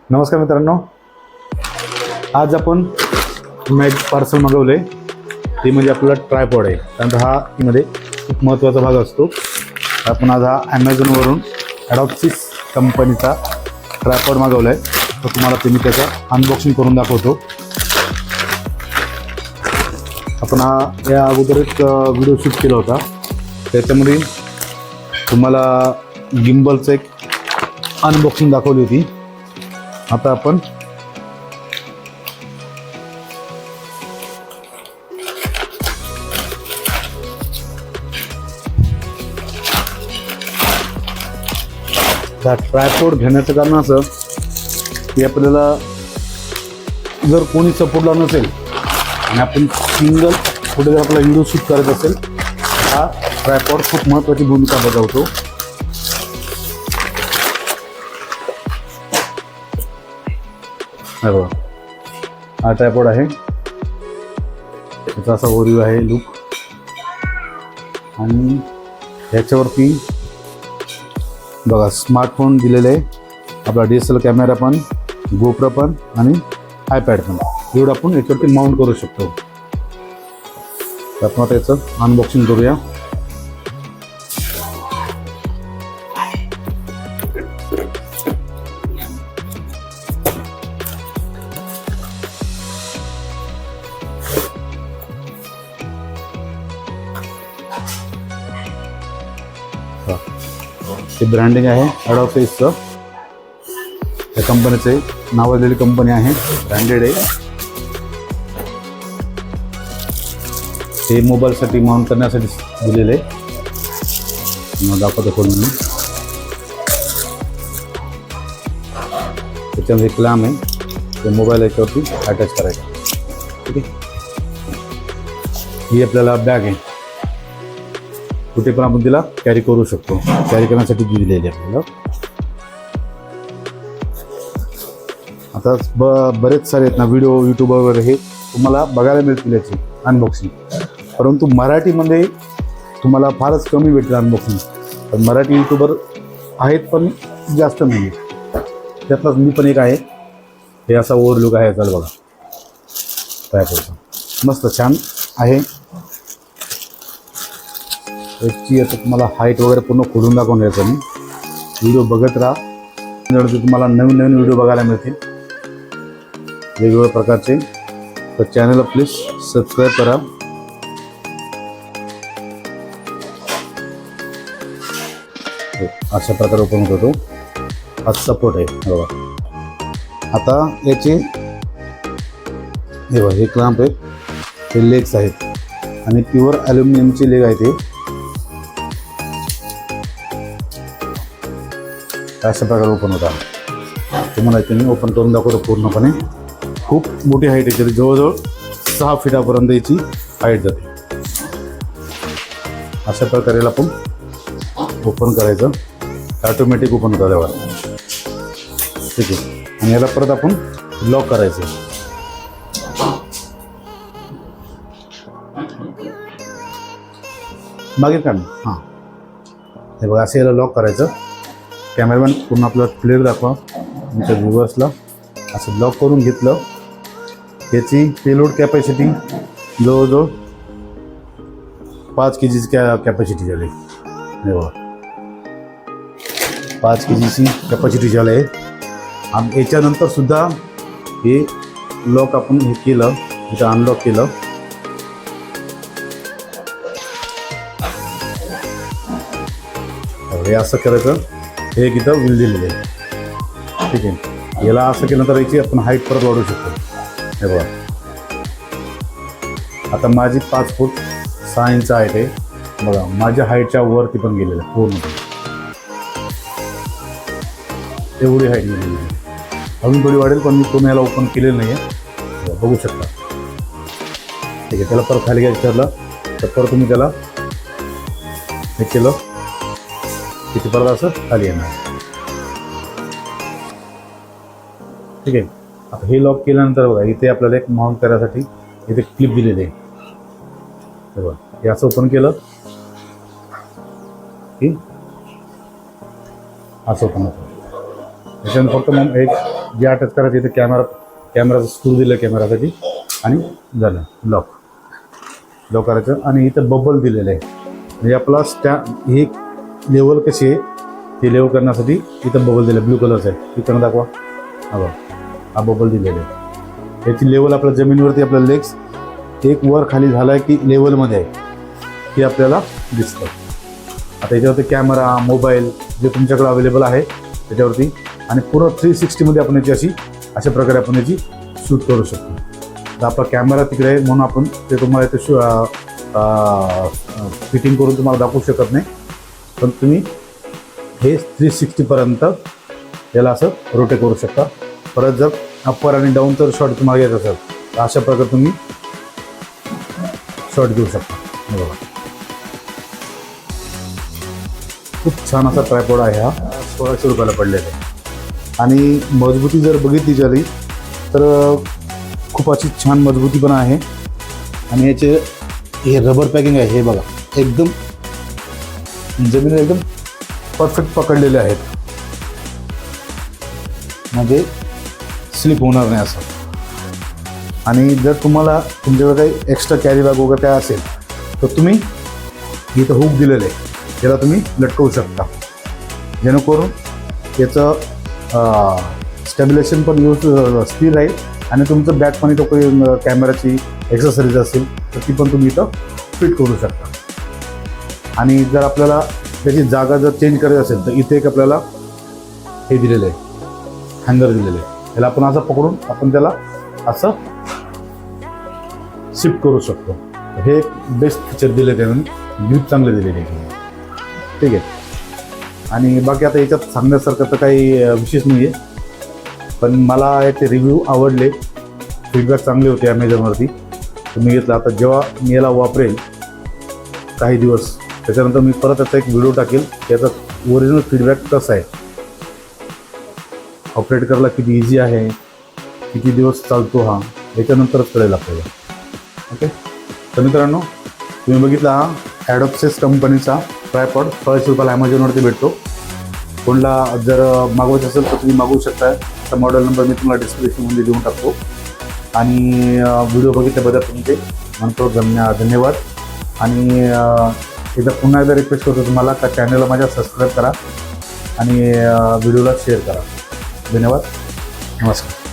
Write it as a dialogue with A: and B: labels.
A: नमस्कार मित्रांनो, आज आपण एक पार्सल मागवले ते म्हणजे आपला ट्रायपॉड आहे. कारण हा मध्ये खूप महत्त्वाचा भाग असतो. आपण आज हा ॲमेझॉनवरून ॲडॉप्सिस कंपनीचा ट्रायपॉड मागवला आहे. तर तुम्हाला ते मी त्याचा अनबॉक्सिंग करून दाखवतो. आपण हा या अगोदर एक व्हिडिओ शूट केला होता. त्याच्यामध्ये तुम्हाला गिम्बलचं एक अनबॉक्सिंग दाखवली होती. आता आपण ट्रायपॉड घेण्याचं कारण असं की आपल्याला जर कोणी सपोर्टला नसेल आणि आपण सिंगल कुठे जर आपला व्हिडिओ शूट करत असेल, हा ट्रायपॉड खूप महत्त्वाची भूमिका बजावतो. हा ट्रायपॉड आहे, त्याचा असा ओरिओ आहे लुक. आणि ह्याच्यावरती बघा स्मार्टफोन दिलेले आहे, आपला DSLR कॅमेरा पण, गोप्रो पण आणि आयपॅड पण, एवढं आपण याच्यावरती माउंट करू शकतो. तर आपण आता याचं अनबॉक्सिंग करूया. ते ब्रँडिंग आहे ॲडॉप्सिसचं, त्या कंपनीचे नावाजलेली कंपनी आहे, ब्रँडेड आहे. ते मोबाईलसाठी माउंट करण्यासाठी दिलेले आहे. मग दाखवतो खोलून मी. त्याच्यामध्ये एक क्लॅम्प आहे, ते मोबाईल याच्यावरती अटॅच करायचं. ठीक आहे. ही आपल्याला बॅग आहे, कुठे पण आपण तिला कॅरी करू शकतो. कॅरी करण्यासाठी दिलेली आपल्याला. आता बरेच सारे आहेत ना व्हिडिओ यूट्यूबवर वगैरे, हे तुम्हाला बघायला मिळतील याची अनबॉक्सिंग. परंतु मराठीमध्ये तुम्हाला फारच कमी भेटतील अनबॉक्सिंग. पण मराठी यूट्यूबर आहेत पण जास्त नाही आहे. त्यातलाच मी पण एक आहे. हे असा ओव्हरलुक आहे याचा बघा, ट्रायपॉडचा मस्त छान आहे. याची आता तुम्हाला हाईट वगैरे पूर्ण खोलून दाखवून द्यायचं मी. व्हिडिओ बघत राहा, त्याच्यानंतर तुम्हाला नवीन नवीन व्हिडिओ बघायला मिळतील वेगवेगळ्या प्रकारचे. तर चॅनलला प्लीज सबस्क्राईब करा. अशा प्रकारे ओपन होतो. हा सपोर्ट आहे बघा. आता याचे हे बघा, हे क्लॅम्प आहे, हे लेग्स आहेत आणि प्युअर ॲल्युमिनियमचे लेग आहे. ते अशा प्रकारे ओपन होता. तुम्हाला इथे मी ओपन करून दाखवतो पूर्णपणे. खूप मोठी हाईट आहे, जवळजवळ 6 फीटापर्यंत याची हाईट जाते. अशा प्रकारे याला आपण ओपन करायचं. ऑटोमॅटिक ओपन होतं तेव्हा. ठीक आहे. आणि याला परत आपण लॉक करायचं. मागे काढ. हां, हे बघा, असं याला लॉक करायचं. कॅमेरामॅन पूर्ण आपल्याला क्लिअर दाखवा तुमच्या व्ह्युअर्सला. असं लॉक करून घेतलं. याची पेलोड कॅपॅसिटी जवळजवळ 5 kgची कॅपॅसिटी झाली. हे बघा, 5 kgची कॅपॅसिटी झाली आहे. आणि याच्यानंतर सुद्धा हे लॉक आपण हे केलं, इथं अनलॉक केलं. हे असं करायचं. हे एक इथं व्हील दिलेलं आहे. ठीक आहे. याला असं केलं तर याची आपण हाईट परत वाढवू शकतो. हे बघा, आता माझी 5 फूट 6 इंच हाईट आहे. बघा, माझ्या हाईटच्या वरती पण गेलेलं आहे पूर्ण. एवढी हाईट गेलेली आहे. अजून थोडी वाढेल, पण मी पूर्ण याला ओपन केलेलं नाही आहे. बघू शकता. ठीक आहे. त्याला परत खाली घ्यायचं ठरलं तर परत तुम्ही त्याला हे केलं किती परत असं खाली येणार. ठीक आहे. आता हे लॉक केल्यानंतर बघा, इथे आपल्याला एक माउंट करायसाठी इथे क्लिप दिलेली आहे. बघा, हे असं ओपन केलं की असं ओपन होतं. त्याच्यानंतर फक्त मग एक जे अटॅच करायचं इथे कॅमेराचा स्क्रू दिलं कॅमेरासाठी आणि झालं लॉक करायचं. आणि इथं बबल दिलेलं आहे म्हणजे आपला ही लेवल कशी आहे ते लेवल करण्यासाठी इथं बबल दिलं ब्लू कलरचं आहे. इथं दाखवा हा बबल दिलेला आहे. याची लेवल आपल्या जमिनीवरती आपला लेग्स एक वर खाली झाला आहे की लेवलमध्ये आहे हे आपल्याला दिसतं. आता याच्यावरती कॅमेरा मोबाईल जे तुमच्याकडे अवेलेबल आहे त्याच्यावरती आणि पूर्ण 360मध्ये आपण याची अशा प्रकारे आपण याची शूट करू शकतो. तर आपला कॅमेरा तिकडे आहे म्हणून आपण ते तुम्हाला इथे फिटिंग करून तुम्हाला दाखवू शकत नाही. पण तुम्ही हे 360पर्यंत याला असं रोटेट करू शकता. परत जर अप्पर आणि डाऊन जर शॉट तुम्हाला येत असेल तर अशा प्रकारे तुम्ही शॉट घेऊ शकता. हे बघा खूप छान असा ट्रायपॉड आहे हा. 1600 रुपयाला पडलेला आहे. आणि मजबूती जर बघितली झाली तर खूप अशी छान मजबूती पण आहे. आणि याचे हे रबर पॅकिंग आहे हे बघा एकदम जमिनीला एकदम परफेक्ट पकडलेले आहेत म्हणजे स्लिप होणार नाही असं. आणि जर तुम्हाला तुमच्याकडे काही एक्स्ट्रा कॅरी बॅग वगैरे काय असेल तर तुम्ही इथं हुक दिलेलं आहे त्याला तुम्ही लटकवू शकता जेणेकरून याचं स्टॅबिलेशन पण स्थिर राहील. आणि तुमचं बॅग पण इथं कॅमेराची एक्सेसरीज असेल तर ती पण तुम्ही इथं फिट करू शकता. आणि जर आपल्याला त्याची जागा जर चेंज करायची असेल तर इथे एक आपल्याला हे दिलेलं आहे हँगर दिलेलं आहे. त्याला आपण असं पकडून आपण त्याला असं शिफ्ट करू शकतो. हे एक बेस्ट फीचर दिले त्याने ग्रिप चांगले दिलेले आहे. ठीक आहे. आणि बाकी आता याच्यात सांगण्यासारखं तर काही विशेष नाही आहे पण मला याचे रिव्ह्यू आवडले फीडबॅक चांगले होते ॲमेझॉनवरती तर मी घेतला. आता जेव्हा मी याला वापरेल काही दिवस त्याच्यानंतर मी परत याचा एक व्हिडिओ टाकेल याचा ओरिजिनल फीडबॅक कसा आहे ऑपरेट करायला किती इझी आहे किती दिवस चालतो हा याच्यानंतरच कळेल आपल्याला. ओके. तर मित्रांनो तुम्ही बघितला हा ॲडोप्सिस कंपनीचा ट्रायपॉड 1600 रुपयाला ॲमेझॉनवरती भेटतो. कोणाला जर मागवायचं असेल तर तुम्ही मागवू शकता. तर मॉडेल नंबर मी तुम्हाला डिस्क्रिप्शनमध्ये देऊन टाकतो. आणि व्हिडिओ बघितल्याबद्दल तुमचे म्हणतो धन्यवाद. आणि एकदा पुन्हा एकदा रिक्वेस्ट करतो तुम्हाला का चॅनलला माझ्या सबस्क्राईब करा आणि व्हिडिओला शेअर करा. धन्यवाद. नमस्कार.